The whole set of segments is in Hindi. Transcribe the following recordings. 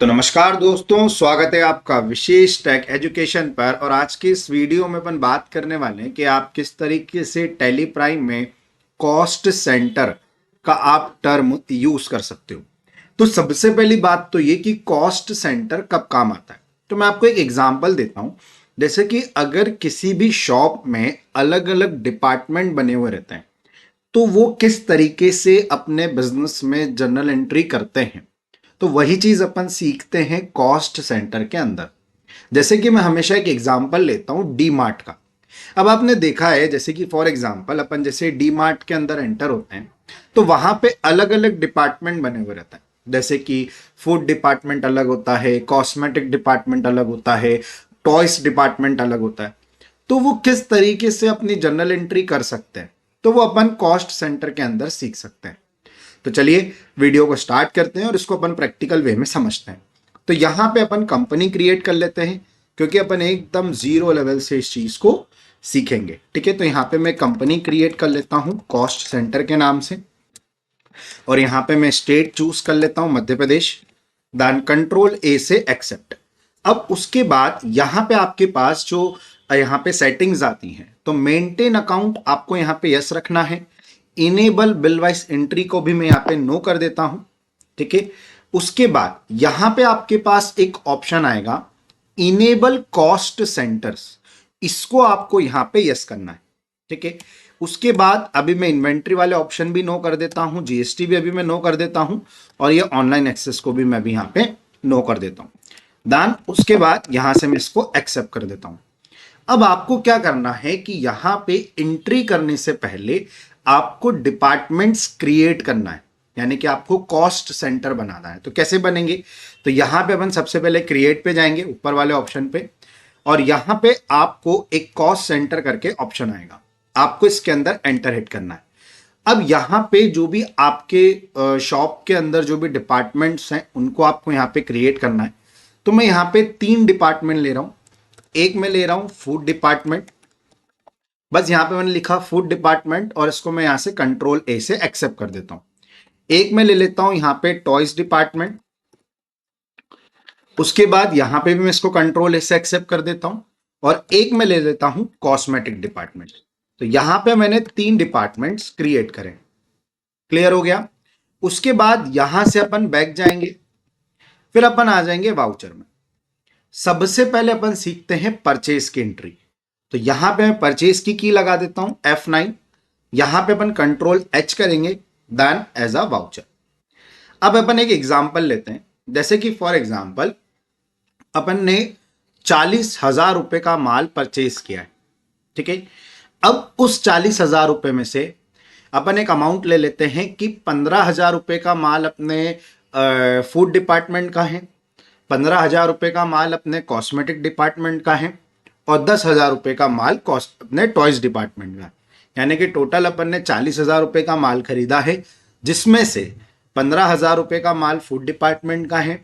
तो नमस्कार दोस्तों, स्वागत है आपका विशेष टेक एजुकेशन पर। और आज के इस वीडियो में अपन बात करने वाले हैं कि आप किस तरीके से टैली प्राइम में कॉस्ट सेंटर का आप टर्म यूज कर सकते हो। तो सबसे पहली बात तो ये कि कॉस्ट सेंटर कब काम आता है। तो मैं आपको एक एग्जांपल देता हूं। जैसे कि अगर किसी भी शॉप में अलग अलग डिपार्टमेंट बने हुए रहते हैं तो वो किस तरीके से अपने बिजनेस में जर्नल एंट्री करते हैं, तो वही चीज अपन सीखते हैं कॉस्ट सेंटर के अंदर। जैसे कि मैं हमेशा एक एग्जांपल लेता हूं डी मार्ट का। अब आपने देखा है जैसे कि फॉर एग्जांपल अपन जैसे डी मार्ट के अंदर एंटर होते हैं तो वहां पे अलग अलग डिपार्टमेंट बने हुए रहते हैं। जैसे कि फूड डिपार्टमेंट अलग होता है, कॉस्मेटिक डिपार्टमेंट अलग होता है, टॉयस डिपार्टमेंट अलग होता है। तो वो किस तरीके से अपनी जर्नल एंट्री कर सकते हैं तो वो अपन कॉस्ट सेंटर के अंदर सीख सकते हैं। तो चलिए वीडियो को स्टार्ट करते हैं और इसको अपन प्रैक्टिकल वे में समझते हैं। तो यहां पे अपन कंपनी क्रिएट कर लेते हैं क्योंकि अपन एकदम जीरो लेवल से इस चीज को सीखेंगे। ठीक है, तो यहां पे मैं कंपनी क्रिएट कर लेता हूं कॉस्ट सेंटर के नाम से, और यहां पे मैं स्टेट चूज कर लेता हूं मध्य प्रदेश। देन कंट्रोल ए से एक्सेप्ट। अब उसके बाद यहां पे आपके पास जो यहां पे सेटिंग्स आती हैं, तो मेंटेन अकाउंट आपको यहां पे यस रखना है। इनेबल बिल वाइज एंट्री को भी मैं यहां पे नो कर देता हूं। ठीक है, उसके बाद यहां पे आपके पास एक ऑप्शन आएगा इनेबल कॉस्ट सेंटर्स, इसको आपको यहां पे यस करना है। ठीक है, उसके बाद अभी मैं इन्वेंट्री वाले ऑप्शन भी नो कर देता हूं, जीएसटी भी अभी मैं नो कर देता हूं, और ये ऑनलाइन एक्सेस को भी मैं भी यहां पे नो कर देता हूं। देन उसके बाद यहां से मैं इसको एक्सेप्ट कर देता हूं। अब आपको क्या करना है कि यहां पे एंट्री करने से पहले आपको डिपार्टमेंट्स क्रिएट करना है, यानी कि आपको कॉस्ट सेंटर बनाना है। तो कैसे बनेंगे, तो यहां पे अपन सबसे पहले क्रिएट पे जाएंगे ऊपर वाले ऑप्शन पे, और यहां पे आपको एक कॉस्ट सेंटर करके ऑप्शन आएगा, आपको इसके अंदर एंटर हिट करना है। अब यहां पे जो भी आपके शॉप के अंदर जो भी डिपार्टमेंट्स हैं उनको आपको यहां पे क्रिएट करना है। तो मैं यहां पे 3 डिपार्टमेंट ले रहा हूं। एक मैं ले रहा हूं फूड डिपार्टमेंट, बस यहां पे मैंने लिखा फूड डिपार्टमेंट और इसको मैं यहां से कंट्रोल ए से एक्सेप्ट कर देता हूं। एक मैं ले लेता हूं यहां पे टॉयज डिपार्टमेंट, उसके बाद यहां पे भी मैं इसको कंट्रोल ए से एक्सेप्ट कर देता हूं, और एक मैं ले लेता हूं कॉस्मेटिक डिपार्टमेंट। तो यहां पे मैंने 3 डिपार्टमेंट्स क्रिएट करे। क्लियर हो गया। उसके बाद यहां से अपन बैक जाएंगे, फिर अपन आ जाएंगे वाउचर में। सबसे पहले अपन सीखते हैं परचेज की एंट्री। तो यहां पे मैं परचेज की लगा देता हूं F9। यहां पे अपन कंट्रोल एच करेंगे, देन एज अ वाउचर। अब अपन एक एग्जांपल लेते हैं। जैसे कि फॉर एग्जांपल अपन ने 40,000 रुपए का माल परचेज किया है। ठीक है, अब उस 40,000 रुपए में से अपन एक अमाउंट ले लेते हैं कि 15,000 रुपए का माल अपने फूड डिपार्टमेंट का है, 15,000 रुपए का माल अपने कॉस्मेटिक डिपार्टमेंट का है, और 10,000 रुपए का माल अपने टॉयज डिपार्टमेंट का है। यानी कि टोटल अपन ने 40,000 रुपए का माल खरीदा है, जिसमें से 15,000 रुपए का माल फूड डिपार्टमेंट का है,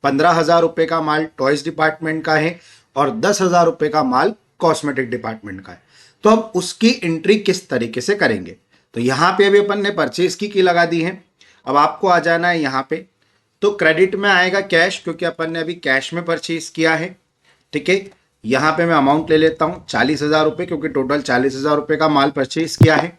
15,000 रुपए का माल टॉयज डिपार्टमेंट का है, और 10,000 रुपए का माल कॉस्मेटिक डिपार्टमेंट का है। तो अब उसकी एंट्री किस तरीके से करेंगे, तो यहां पे अभी अपन ने परचेज की लगा दी है। अब आपको आ जाना है यहां पे, तो क्रेडिट में आएगा कैश, क्योंकि अपन ने अभी कैश में परचेज किया है। ठीक है, यहां पे मैं अमाउंट ले लेता हूं 40,000 रुपए, क्योंकि टोटल 40,000 रुपए का माल परचेज किया है।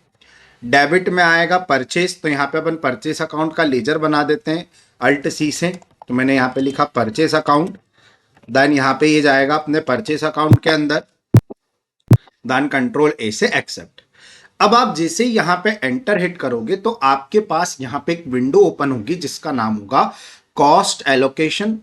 डेबिट में आएगा परचेज, तो यहाँ पे अपन परचेज अकाउंट का लेजर बना देते हैं अल्ट सी से। तो मैंने यहाँ पे लिखा परचेज अकाउंट, देन यहाँ पे ये जाएगा अपने परचेज अकाउंट के अंदर, देन कंट्रोल ए से एक्सेप्ट। अब आप जैसे ही यहाँ पे एंटर हिट करोगे तो आपके पास यहाँ पे एक विंडो ओपन होगी जिसका नाम होगा कॉस्ट एलोकेशन।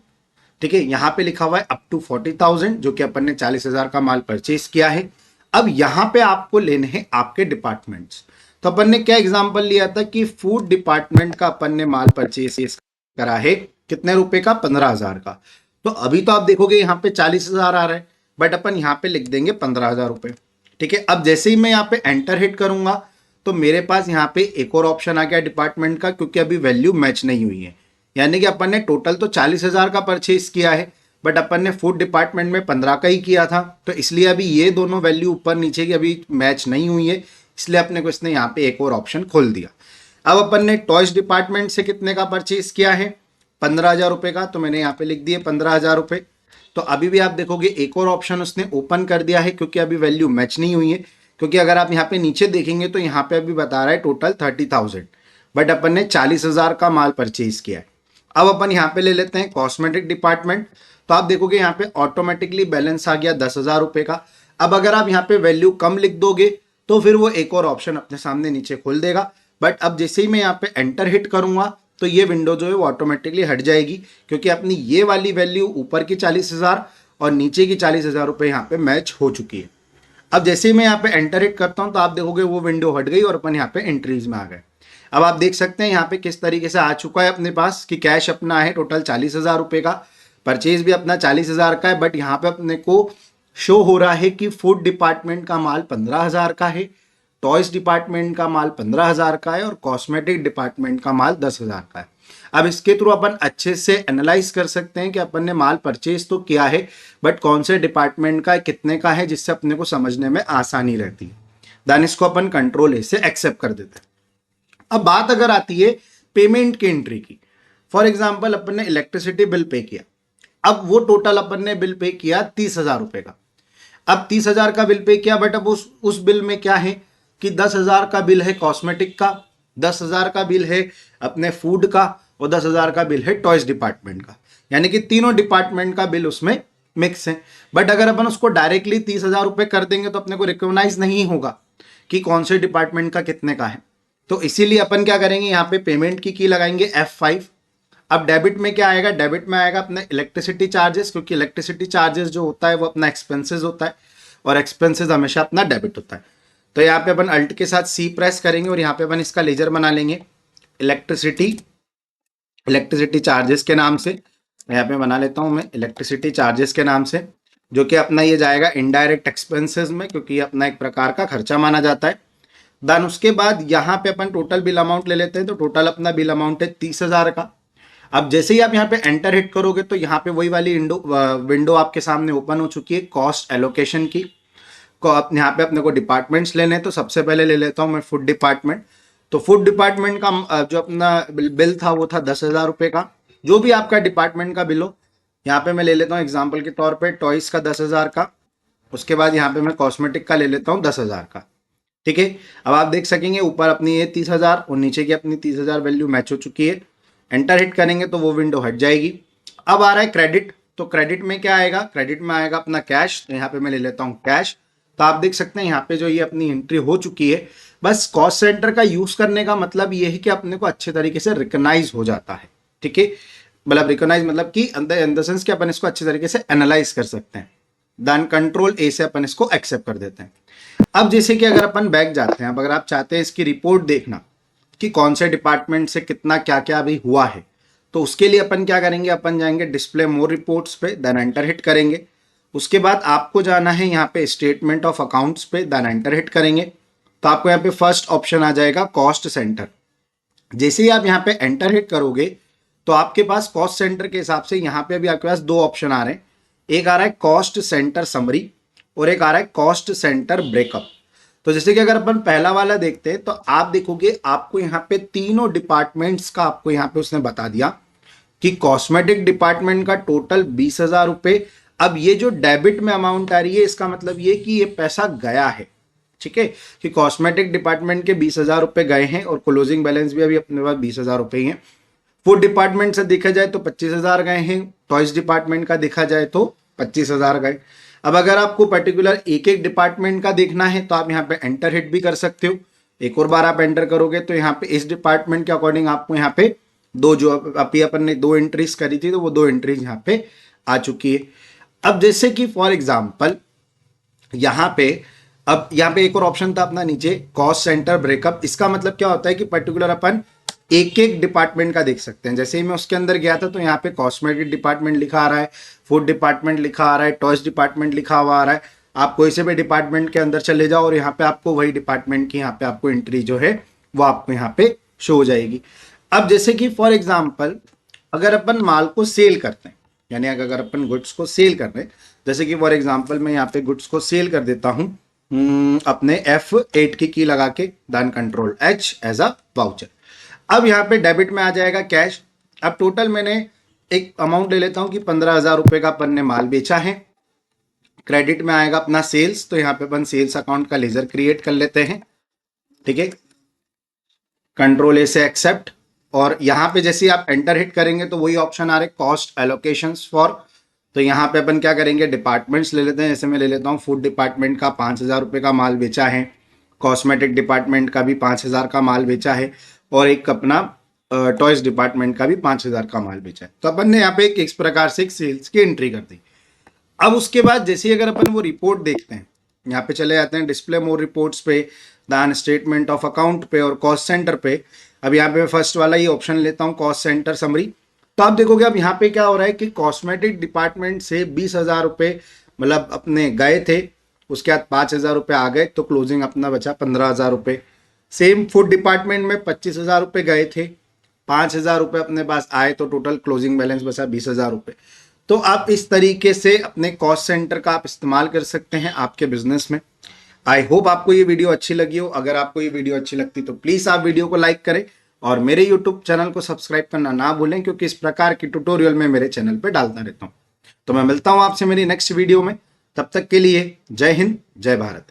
ठीक है, यहां पे लिखा हुआ है अप टू 40,000, जो कि अपन ने 40,000 का माल परचेज किया है। अब यहां पे आपको लेने हैं आपके डिपार्टमेंट्स। तो अपन ने क्या एग्जांपल लिया था कि फूड डिपार्टमेंट का अपन ने माल परचेज करा है कितने रुपए का, 15,000 का। तो अभी तो आप देखोगे यहाँ पे 40,000 आ रहा है, बट अपन यहाँ पे लिख देंगे 15,000 रुपए। ठीक है, अब जैसे ही मैं यहाँ पे एंटर हिट करूंगा तो मेरे पास यहाँ पे एक और ऑप्शन आ गया डिपार्टमेंट का, क्योंकि अभी वैल्यू मैच नहीं हुई है। यानी कि अपन ने टोटल तो 40,000 का परचेज किया है, बट अपन ने फूड डिपार्टमेंट में 15 का ही किया था। तो इसलिए अभी ये दोनों वैल्यू ऊपर नीचे की अभी मैच नहीं हुई है, इसलिए अपने को इसने यहाँ पे एक और ऑप्शन खोल दिया। अब अपन ने टॉयज डिपार्टमेंट से कितने का परचेज किया है, 15,000 रुपये का, तो मैंने यहाँ पे लिख दिए 15,000 रुपये। तो अभी भी आप देखोगे एक और ऑप्शन उसने ओपन कर दिया है, क्योंकि अभी वैल्यू मैच नहीं हुई है। क्योंकि अगर आप यहाँ पे नीचे देखेंगे तो यहाँ पे अभी बता रहा है टोटल 30,000, बट अपन ने 40,000 का माल परचेज किया है। अब अपन यहाँ पे ले लेते हैं कॉस्मेटिक डिपार्टमेंट। तो आप देखोगे यहाँ पे ऑटोमेटिकली बैलेंस आ गया 10,000 रुपये का। अब अगर आप यहाँ पे वैल्यू कम लिख दोगे तो फिर वो एक और ऑप्शन अपने सामने नीचे खोल देगा। बट अब जैसे ही मैं यहाँ पे एंटर हिट करूंगा तो ये विंडो जो है वो ऑटोमेटिकली हट जाएगी, क्योंकि अपनी ये वाली वैल्यू ऊपर की 40,000 और नीचे की 40,000 रुपये यहाँ पे मैच हो चुकी है। अब जैसे ही मैं यहाँ पे एंटर हिट करता हूँ तो आप देखोगे वो विंडो हट गई और अपन यहाँ पे एंट्रीज में आ गए। अब आप देख सकते हैं यहाँ पे किस तरीके से आ चुका है अपने पास कि कैश अपना है टोटल 40,000 रुपये का, परचेज भी अपना 40,000 का है, बट यहाँ पे अपने को शो हो रहा है कि फूड डिपार्टमेंट का माल 15,000 का है, टॉयज डिपार्टमेंट का माल 15,000 का है और कॉस्मेटिक डिपार्टमेंट का माल 10,000 का है। अब इसके थ्रू अपन अच्छे से एनालाइज कर सकते हैं कि अपन ने माल परचेज तो किया है, बट कौन से डिपार्टमेंट का कितने का है, जिससे अपने को समझने में आसानी रहती है। देन इसको अपन कंट्रोल ए से एक्सेप्ट कर देते हैं। अब बात अगर आती है पेमेंट की एंट्री की, फॉर एग्जाम्पल अपन ने इलेक्ट्रिसिटी बिल पे किया। अब वो टोटल अपन ने बिल पे किया 30,000 रुपये का। अब 30,000 का बिल पे किया, बट अब उस बिल में क्या है कि 10,000 का बिल है कॉस्मेटिक का, 10,000 का बिल है अपने फूड का और 10,000 का बिल है टॉयज डिपार्टमेंट का, यानी कि तीनों डिपार्टमेंट का बिल उसमें मिक्स है। बट अगर अपन उसको डायरेक्टली 30,000 रुपये कर देंगे तो अपने को रिकॉग्नाइज नहीं होगा कि कौन से डिपार्टमेंट का कितने का है। तो इसीलिए अपन क्या करेंगे, यहाँ पे पेमेंट की लगाएंगे F5। अब डेबिट में क्या आएगा, डेबिट में आएगा अपने इलेक्ट्रिसिटी चार्जेस, क्योंकि इलेक्ट्रिसिटी चार्जेस जो होता है वो अपना एक्सपेंसेस होता है और एक्सपेंसेस हमेशा अपना डेबिट होता है। तो यहाँ पे अपन अल्ट के साथ C प्रेस करेंगे और यहाँ पे अपन इसका लेजर बना लेंगे इलेक्ट्रिसिटी चार्जेस के नाम से। यहाँ पे बना लेता हूँ मैं इलेक्ट्रिसिटी चार्जेस के नाम से, जो कि अपना ये जाएगा इनडायरेक्ट एक्सपेंसेस में, क्योंकि ये अपना एक प्रकार का खर्चा माना जाता है। देन उसके बाद यहाँ पे अपन टोटल बिल अमाउंट ले लेते हैं। तो टोटल अपना बिल अमाउंट है 30,000 का। अब जैसे ही आप यहाँ पे एंटर हिट करोगे तो यहाँ पे वही वाली विंडो आपके सामने ओपन हो चुकी है कॉस्ट एलोकेशन की। यहाँ पे अपने को डिपार्टमेंट्स लेने हैं, तो सबसे पहले ले लेता हूँ मैं फूड डिपार्टमेंट। तो फूड डिपार्टमेंट का जो अपना बिल था वो था 10,000 रुपये का। जो भी आपका डिपार्टमेंट का बिल हो, यहाँ पे मैं ले लेता हूँ एग्जाम्पल के तौर पे टॉयज का 10,000 का। उसके बाद यहाँ पे मैं कॉस्मेटिक का ले लेता हूँ 10,000 का। ठीक है, अब आप देख सकेंगे ऊपर अपनी ये 30,000 और नीचे की अपनी 30,000 वैल्यू मैच हो चुकी है। एंटर हिट करेंगे तो वो विंडो हट जाएगी। अब आ रहा है क्रेडिट। तो क्रेडिट में क्या आएगा, क्रेडिट में आएगा अपना कैश। तो यहाँ पे मैं ले लेता हूँ कैश। तो आप देख सकते हैं यहाँ पे जो ये अपनी एंट्री हो चुकी है। बस कॉस्ट सेंटर का यूज करने का मतलब ये है कि अपने को अच्छे तरीके से रिकॉग्नाइज हो जाता है। ठीक है, मतलब रिकॉग्नाइज मतलब कि इन द सेंस कि अपन इसको अच्छे तरीके से एनालाइज कर सकते हैं। देन कंट्रोल ए से अपन इसको एक्सेप्ट कर देते हैं। अब जैसे कि अगर अपन बैक जाते हैं, अब अगर आप चाहते हैं इसकी रिपोर्ट देखना कि कौन से डिपार्टमेंट से कितना क्या क्या अभी हुआ है, तो उसके लिए अपन क्या करेंगे, अपन जाएंगे डिस्प्ले मोर रिपोर्ट्स पे, देन एंटर हिट करेंगे। उसके बाद आपको जाना है यहाँ पे स्टेटमेंट ऑफ अकाउंट्स पे, देन एंटर हिट करेंगे। तो आपको यहाँ पे फर्स्ट ऑप्शन आ जाएगा कॉस्ट सेंटर। जैसे ही आप यहाँ पे एंटर हिट करोगे तो आपके पास कॉस्ट सेंटर के हिसाब से यहाँ पे अभी आपके पास दो ऑप्शन आ रहे हैं। एक आ रहा है कॉस्ट सेंटर समरी और एक आ रहा है कॉस्ट सेंटर ब्रेकअप। तो जैसे कि अगर अपन पहला वाला देखते हैं तो आप देखोगे आपको यहाँ पे तीनों डिपार्टमेंट्स का आपको यहाँ पे उसने बता दिया कि कॉस्मेटिक डिपार्टमेंट का टोटल 20,000 रुपये। अब ये जो डेबिट में अमाउंट आ रही है इसका मतलब ये कि ये पैसा गया है। ठीक है, कि कॉस्मेटिक डिपार्टमेंट के 20,000 रुपये गए हैं और क्लोजिंग बैलेंस भी अभी अपने पास 20,000 रुपये ही है। फूड डिपार्टमेंट से देखा जाए तो 25,000 गए हैं, टॉयज डिपार्टमेंट का देखा जाए तो 25,000 गए। अब अगर आपको पर्टिकुलर एक एक डिपार्टमेंट का देखना है तो आप यहाँ पे एंटर हिट भी कर सकते हो। एक और बार आप एंटर करोगे तो यहाँ पे इस डिपार्टमेंट के अकॉर्डिंग आपको यहाँ पे दो, जो अभी अपन ने दो एंट्रीज करी थी तो वो दो एंट्रीज यहाँ पे आ चुकी है। अब जैसे कि फॉर एग्जाम्पल यहाँ पे, अब यहाँ पे एक और ऑप्शन था अपना नीचे कॉस्ट सेंटर ब्रेकअप। इसका मतलब क्या होता है कि पर्टिकुलर अपन एक एक डिपार्टमेंट का देख सकते हैं। जैसे ही मैं उसके अंदर गया था तो यहाँ पे कॉस्मेटिक डिपार्टमेंट लिखा आ रहा है, फूड डिपार्टमेंट लिखा आ रहा है, टॉयज डिपार्टमेंट लिखा हुआ आ रहा है। आप कोई से भी डिपार्टमेंट के अंदर चले जाओ और यहाँ पे आपको वही डिपार्टमेंट की यहाँ पे आपको एंट्री जो है वो आपको यहाँ पे शो हो जाएगी। अब जैसे कि फॉर एग्जाम्पल अगर अपन माल को सेल करते हैं, यानी अगर अपन गुड्स को सेल कर रहे हैं, जैसे कि फॉर एग्जाम्पल मैं यहाँ पे गुड्स को सेल कर देता हूँ अपने F8 की लगा के, then control H as a voucher. अब यहाँ पे डेबिट में आ जाएगा कैश अब टोटल मैंने एक अमाउंट ले लेता हूं कि 15,000 रुपए का अपन ने माल बेचा है। क्रेडिट में आएगा अपना सेल्स, तो यहाँ पे अपन सेल्स अकाउंट का लेजर क्रिएट कर लेते हैं। ठीक है, कंट्रोल ए से एक्सेप्ट, और यहाँ पे जैसे आप एंटर हिट करेंगे तो वही ऑप्शन आ रहे कॉस्ट एलोकेशंस फॉर। तो यहाँ पे अपन क्या करेंगे, डिपार्टमेंट्स ले लेते हैं। जैसे मैं ले लेता हूँ फूड डिपार्टमेंट का 5,000 रुपये का माल बेचा है, कॉस्मेटिक डिपार्टमेंट का भी 5,000 का माल बेचा है, और एक अपना टॉयज डिपार्टमेंट का भी 5,000 का माल बेचा है। तो अपन ने यहाँ पे इस प्रकार से एक सेल्स की एंट्री कर दी। अब उसके बाद जैसे ही अगर अपन वो रिपोर्ट देखते हैं, यहाँ पे चले जाते हैं डिस्प्ले मोर रिपोर्ट्स पे, दैन स्टेटमेंट ऑफ अकाउंट पे और कॉस्ट सेंटर पे। अब यहाँ पे फर्स्ट वाला ये ऑप्शन लेता हूँ कॉस्ट सेंटर समरी। तो आप देखोगे अब यहाँ पे क्या हो रहा है कि कॉस्मेटिक डिपार्टमेंट से 20,000 रुपये मतलब अपने गए थे, उसके बाद 5,000 रुपये आ गए, तो क्लोजिंग अपना बचा 15,000 रुपये। सेम फूड डिपार्टमेंट में 25,000 रुपये गए थे, 5,000 रुपये अपने पास आए, तो टोटल क्लोजिंग बैलेंस बचा 20,000 रुपये। तो आप इस तरीके से अपने कॉस्ट सेंटर का आप इस्तेमाल कर सकते हैं आपके बिजनेस में। आई होप आपको ये वीडियो अच्छी लगी हो। अगर आपको ये वीडियो अच्छी लगती तो प्लीज आप वीडियो को लाइक करें और मेरे यूट्यूब चैनल को सब्सक्राइब करना ना भूलें, क्योंकि इस प्रकार की ट्यूटोरियल मैं मेरे चैनल पर डालता रहता हूं। तो मैं मिलता हूं आपसे मेरी नेक्स्ट वीडियो में, तब तक के लिए जय हिंद, जय भारत।